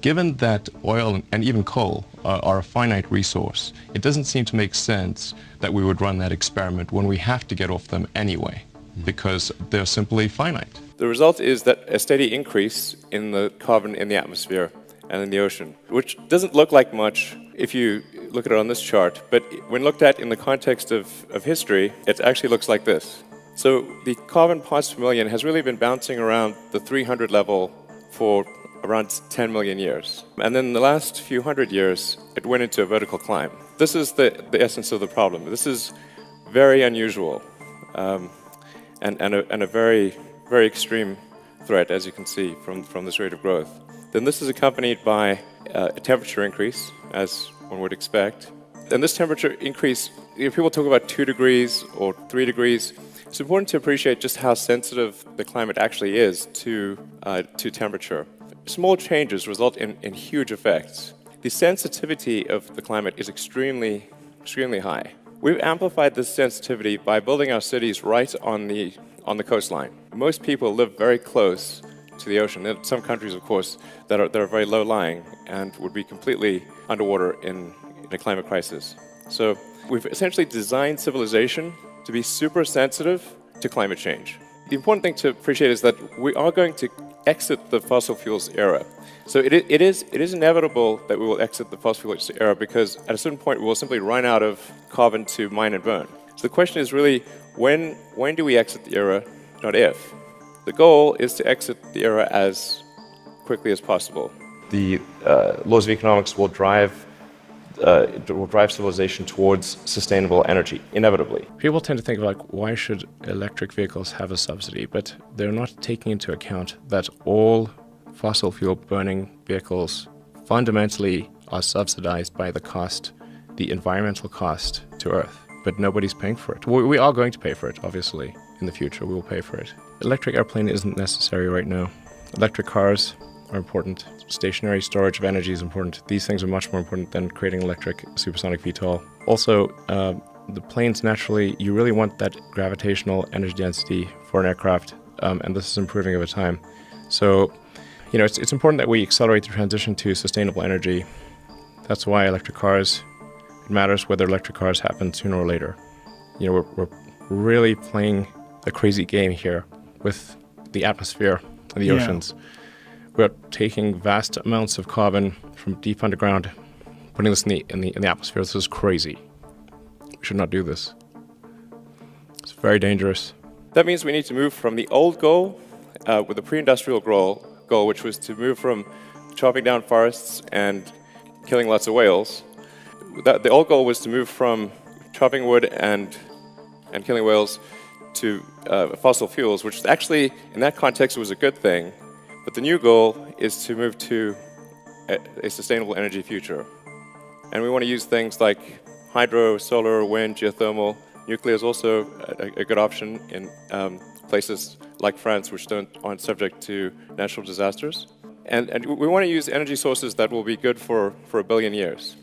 Given that oil and even coal are a finite resource, it doesn't seem to make sense that we would run that experiment when we have to get off them anyway, because they're simply finite. The result is that a steady increase in the carbon in the atmosphere and in the ocean, which doesn't look like much if you look at it on this chart, but when looked at in the context of history, it actually looks like this. So the carbon parts per million has really been bouncing around the 300 level for around 10 million years. And then in the last few hundred years, it went into a vertical climb. This is the essence of the problem. This is very unusual and a very, very extreme threat, as you can see from this rate of growth. Then this is accompanied by a temperature increase, as one would expect. And this temperature increase, if people talk about 2 degrees or 3 degrees, it's important to appreciate just how sensitive the climate actually is to temperature. Small changes result in huge effects. The sensitivity of the climate is extremely, extremely high. We've amplified this sensitivity by building our cities right on the coastline. Most people live very close to the ocean. There are some countries, of course, that are very low-lying and would be completely underwater in a climate crisis. So we've essentially designed civilization to be super sensitive to climate change. The important thing to appreciate is that we are going to exit the fossil fuels era. So it is inevitable that we will exit the fossil fuels era because at a certain point we will simply run out of carbon to mine and burn. So the question is really when do we exit the era, not if. The goal is to exit the era as quickly as possible. The laws of economics will drive civilization towards sustainable energy, inevitably. People tend to think of why should electric vehicles have a subsidy? But they're not taking into account that all fossil fuel burning vehicles fundamentally are subsidized by the environmental cost to Earth. But nobody's paying for it. We are going to pay for it, obviously. In the future, we will pay for it. Electric airplane isn't necessary right now. Electric cars are important. Stationary storage of energy is important. These things are much more important than creating electric supersonic VTOL. Also, the planes naturally, you really want that gravitational energy density for an aircraft, and this is improving over time. So, it's important that we accelerate the transition to sustainable energy. That's why electric cars, it matters whether electric cars happen sooner or later. We're really playing a crazy game here with the atmosphere and the oceans. We're taking vast amounts of carbon from deep underground, putting this in the atmosphere. This is crazy. We should not do this. It's very dangerous. That means we need to move from the old goal, with the pre-industrial goal, which was to move from chopping down forests and killing lots of whales. The old goal was to move from chopping wood and killing whales to fossil fuels, which actually, in that context, was a good thing. But the new goal is to move to a sustainable energy future. And we want to use things like hydro, solar, wind, geothermal. Nuclear is also a good option in places like France, which aren't subject to natural disasters. And we want to use energy sources that will be good for 1 billion years.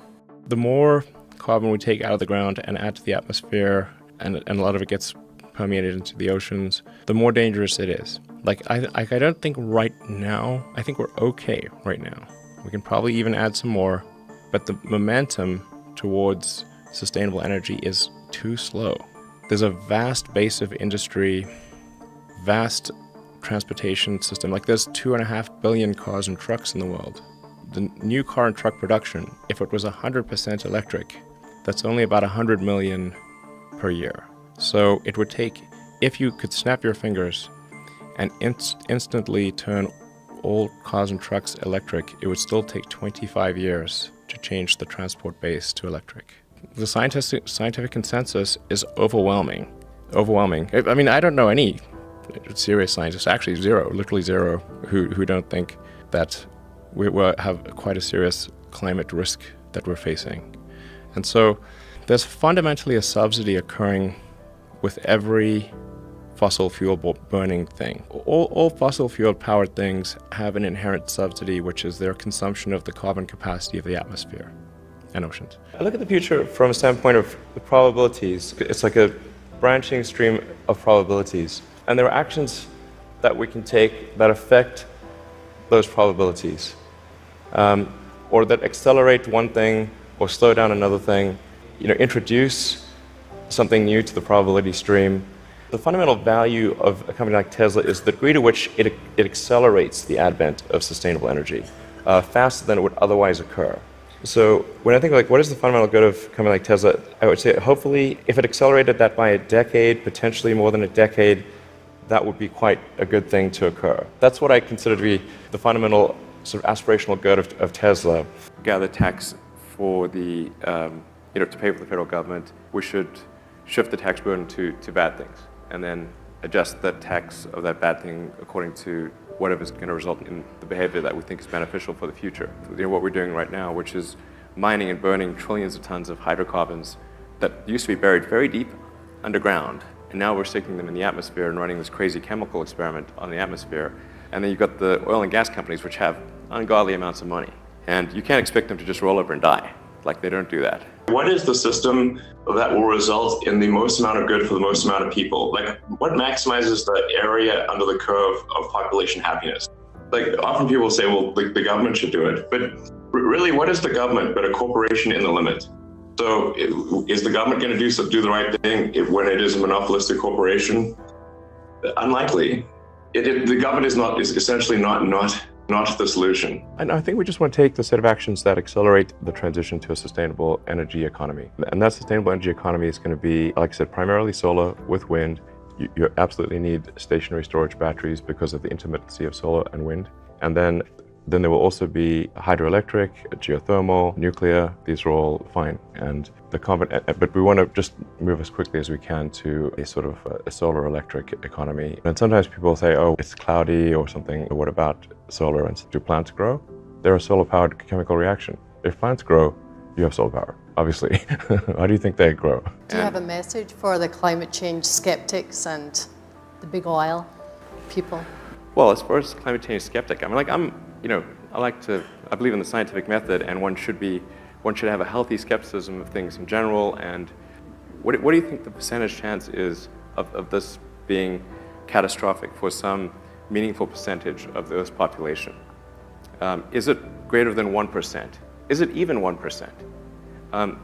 The more carbon we take out of the ground and add to the atmosphere, and a lot of it gets permeated into the oceans, the more dangerous it is. I don't think right now, I think we're okay right now. We can probably even add some more, but the momentum towards sustainable energy is too slow. There's a vast base of industry, vast transportation system. There's 2.5 billion cars and trucks in the world. The new car and truck production, if it was 100% electric, that's only about 100 million per year. So it would take, if you could snap your fingers and instantly turn all cars and trucks electric, it would still take 25 years to change the transport base to electric. The scientific consensus is overwhelming. I mean, I don't know any serious scientists, actually zero, literally zero, who don't think that we have quite a serious climate risk that we're facing. And so there's fundamentally a subsidy occurring with every fossil fuel burning thing. All fossil fuel powered things have an inherent subsidy, which is their consumption of the carbon capacity of the atmosphere and oceans. I look at the future from a standpoint of the probabilities. It's like a branching stream of probabilities. And there are actions that we can take that affect those probabilities. or that accelerate one thing or slow down another thing, introduce something new to the probability stream. The fundamental value of a company like Tesla is the degree to which it accelerates the advent of sustainable energy faster than it would otherwise occur. So when I think like what is the fundamental good of a company like Tesla, I would say hopefully if it accelerated that by a decade, potentially more than a decade, that would be quite a good thing to occur. That's what I consider to be the fundamental sort of aspirational good of Tesla. Gather tax for the, to pay for the federal government. We should shift the tax burden to bad things and then adjust the tax of that bad thing according to whatever is going to result in the behavior that we think is beneficial for the future. What we're doing right now, which is mining and burning trillions of tons of hydrocarbons that used to be buried very deep underground, and now we're sticking them in the atmosphere and running this crazy chemical experiment on the atmosphere. And then you've got the oil and gas companies which have ungodly amounts of money. And you can't expect them to just roll over and die. Like, they don't do that. What is the system that will result in the most amount of good for the most amount of people? Like, what maximizes the area under the curve of population happiness? Like, often people say, well, the government should do it. But really, what is the government but a corporation in the limit? So is the government going to do the right thing when it is a monopolistic corporation? Unlikely. The government is essentially not the solution. And I think we just want to take the set of actions that accelerate the transition to a sustainable energy economy. And that sustainable energy economy is going to be, like I said, primarily solar with wind. You absolutely need stationary storage batteries because of the intermittency of solar and wind. And then there will also be hydroelectric, geothermal, nuclear. These are all fine. And but we want to just move as quickly as we can to a sort of a solar electric economy. And sometimes people say, oh, it's cloudy or something. What about solar? And do plants grow? They're a solar-powered chemical reaction. If plants grow, you have solar power, obviously. How do you think they grow? Do you have a message for the climate change skeptics and the big oil people? Well, as far as climate change skeptic, I believe in the scientific method, and one should have a healthy skepticism of things in general. And what do you think the percentage chance is of this being catastrophic for some meaningful percentage of the Earth's population? Is it greater than 1%? Is it even 1%?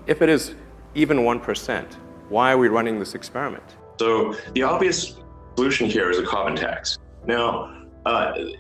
If it is even 1%, why are we running this experiment? So the obvious solution here is a carbon tax. Now,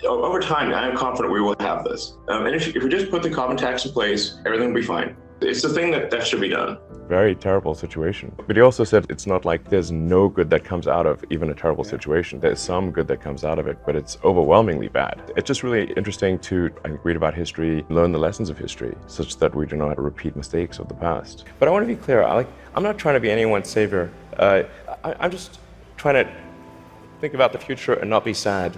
over time, I'm confident we will have this. And if we just put the carbon tax in place, everything will be fine. It's the thing that should be done. Very terrible situation. But he also said it's not like there's no good that comes out of even a terrible situation. There's some good that comes out of it, but it's overwhelmingly bad. It's just really interesting to read about history, learn the lessons of history, such that we do not repeat mistakes of the past. But I want to be clear, I'm not trying to be anyone's savior. I'm just trying to think about the future and not be sad.